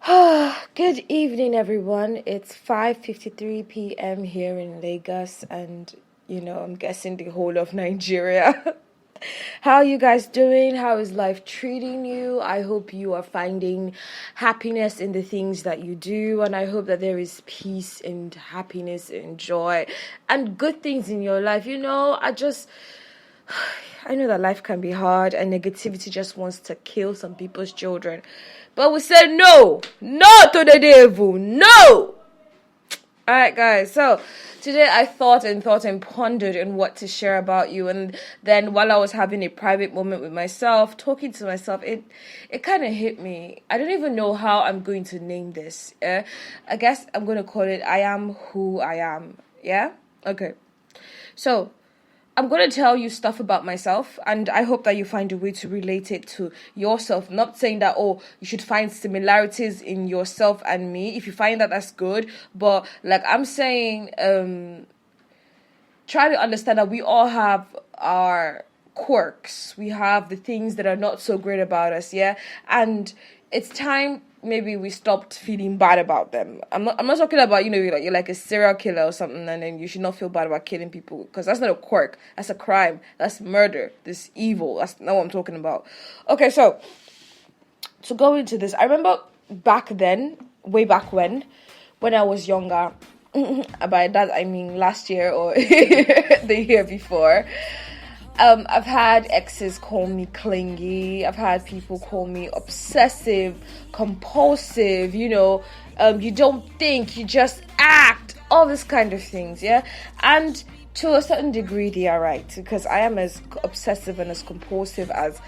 Good evening, everyone. It's 5:53 p.m. here in Lagos, and I'm guessing the whole of Nigeria. How are you guys doing? How is life treating you? I hope you are finding happiness in the things that you do, and I hope that there is peace and happiness and joy and good things in your life. I know that life can be hard and negativity just wants to kill some people's children. But we said no to the devil, no. All right, guys. So today I thought and pondered on what to share about you. And then while I was having a private moment with myself, talking to myself, it kind of hit me. I don't even know how I'm going to name this. I guess I'm going to call it I Am Who I Am. Yeah? Okay. So I'm going to tell you stuff about myself, and I hope that you find a way to relate it to yourself. Not saying that, you should find similarities in yourself and me. If you find that, that's good. But like I'm saying, try to understand that we all have our quirks. We have the things that are not so great about us, yeah? And it's time maybe we stopped feeling bad about them. I'm not talking about, you're like a serial killer or something, and then you should not feel bad about killing people, because that's not a quirk. That's a crime. That's murder. This evil. That's not what I'm talking about. Okay, so to go into this, I remember back then, way back when I was younger, by that I mean last year or the year before, I've had exes call me clingy. I've had people call me obsessive, compulsive, you don't think, you just act, all this kind of things, yeah? And to a certain degree, they are right, because I am as obsessive and as compulsive as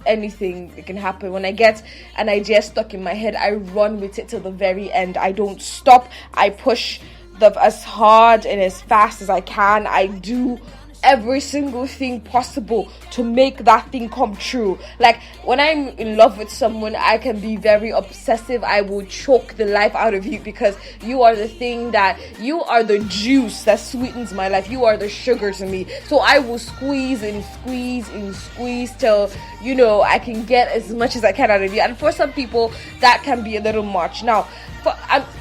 anything that can happen. When I get an idea stuck in my head, I run with it till the very end. I don't stop. I push as hard and as fast as I can. I do every single thing possible to make that thing come true. Like when I'm in love with someone, I can be very obsessive. I will choke the life out of you, because you are the juice that sweetens my life. You are the sugar to me. So I will squeeze and squeeze and squeeze till I can get as much as I can out of you. And for some people that can be a little much. Now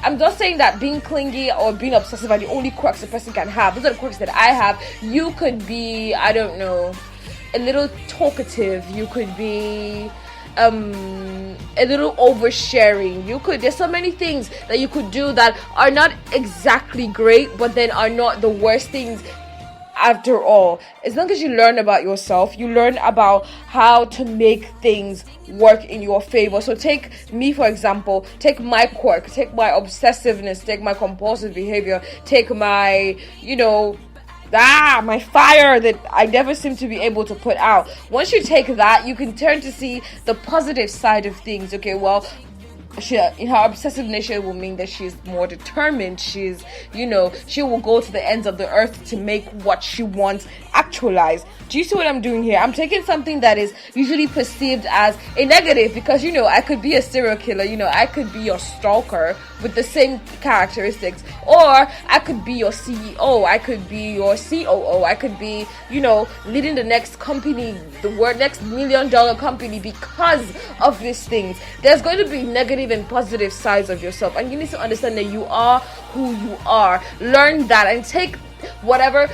I'm just saying that being clingy or being obsessive are the only quirks a person can have. Those are the quirks that I have. You could be, I don't know, a little talkative. You could be a little oversharing. There's so many things that you could do that are not exactly great, but then are not the worst things after all. As long as you learn about yourself, you learn about how to make things work in your favor. So take me, for example, take my quirk, take my obsessiveness, take my compulsive behavior, take my, my fire that I never seem to be able to put out. Once you take that, you can turn to see the positive side of things. Okay, well, in her obsessive nature will mean that she's more determined. She will go to the ends of the earth to make what she wants actualize. Do you see what I'm doing here? I'm taking something that is usually perceived as a negative, because I could be a serial killer, I could be your stalker with the same characteristics, or I could be your CEO, I could be your COO, I could be leading the next company, next $1 million company, because of these things. There's going to be negative and positive sides of yourself, and you need to understand that you are who you are. Learn that and take whatever.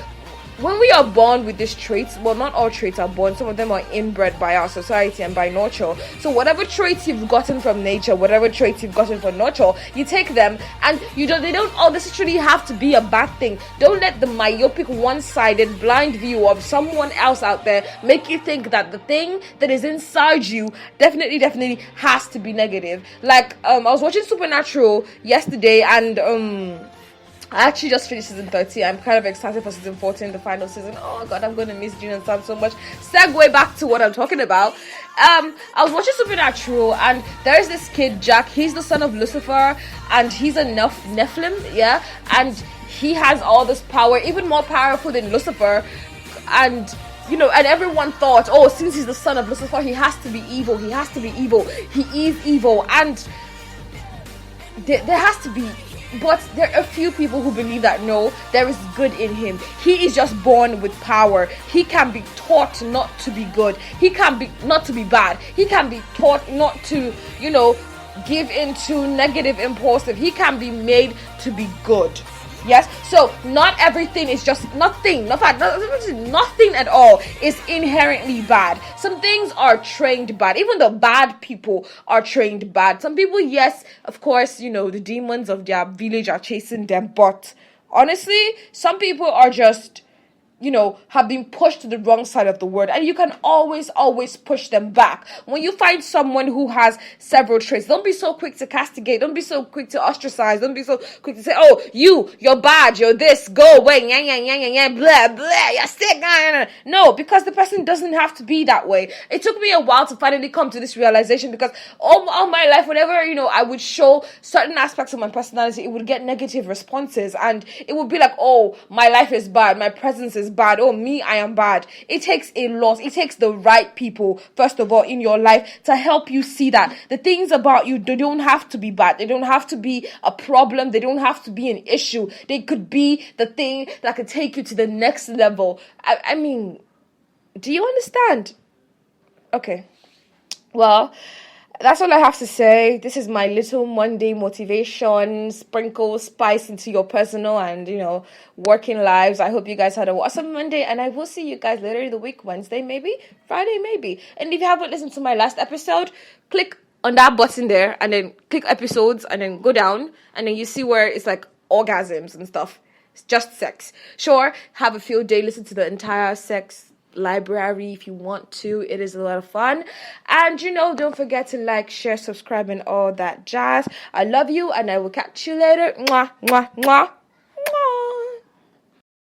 When we are born with these traits, well, not all traits are born. Some of them are inbred by our society and by nurture. So whatever traits you've gotten from nature, whatever traits you've gotten from nurture, you take them, and they don't all necessarily have to be a bad thing. Don't let the myopic, one-sided, blind view of someone else out there make you think that the thing that is inside you definitely has to be negative. Like, I was watching Supernatural yesterday, and I actually just finished season 30. I'm kind of excited for season 14, the final season. Oh god, I'm going to miss June and Sam so much. Segue back to what I'm talking about. I was watching Supernatural, and there's this kid, Jack. He's the son of Lucifer, and he's a Nephilim, yeah? And he has all this power, even more powerful than Lucifer. And and everyone thought, since he's the son of Lucifer, he has to be evil. He is evil. And there has to be But there are a few people who believe that no, there is good in him. He is just born with power. He can be taught not to be good. He can be not to be bad. He can be taught not to, give into negative impulsive. He can be made to be good. Yes, so not everything is just nothing at all is inherently bad. Some things are trained bad. Even the bad people are trained bad. Some people, yes, of course, the demons of their village are chasing them, but honestly, some people are just have been pushed to the wrong side of the word, and you can always push them back. When you find someone who has several traits, don't be so quick to castigate, don't be so quick to ostracize, don't be so quick to say, oh, you're bad, you're this, go away, blah blah, you're sick. No, because the person doesn't have to be that way. It took me a while to finally come to this realization, because all my life, whenever I would show certain aspects of my personality, it would get negative responses, and it would be like, oh, my life is bad, my presence is bad, oh, me, I am bad. It takes a lot. It takes the right people, first of all, in your life to help you see that the things about you, they don't have to be bad. They don't have to be a problem. They don't have to be an issue. They could be the thing that could take you to the next level. I mean, do you understand? Okay. Well, that's all I have to say. This is my little Monday motivation, sprinkle spice into your personal and, working lives. I hope you guys had a awesome Monday, and I will see you guys later in the week, Wednesday maybe, Friday maybe. And if you haven't listened to my last episode, click on that button there and then click episodes and then go down, and then you see where it's like orgasms and stuff. It's just sex. Sure, have a field day, listen to the entire sex library if you want to. It is a lot of fun, and don't forget to like, share, subscribe, and all that jazz. I love you, and I will catch you later. Mwah, mwah, mwah.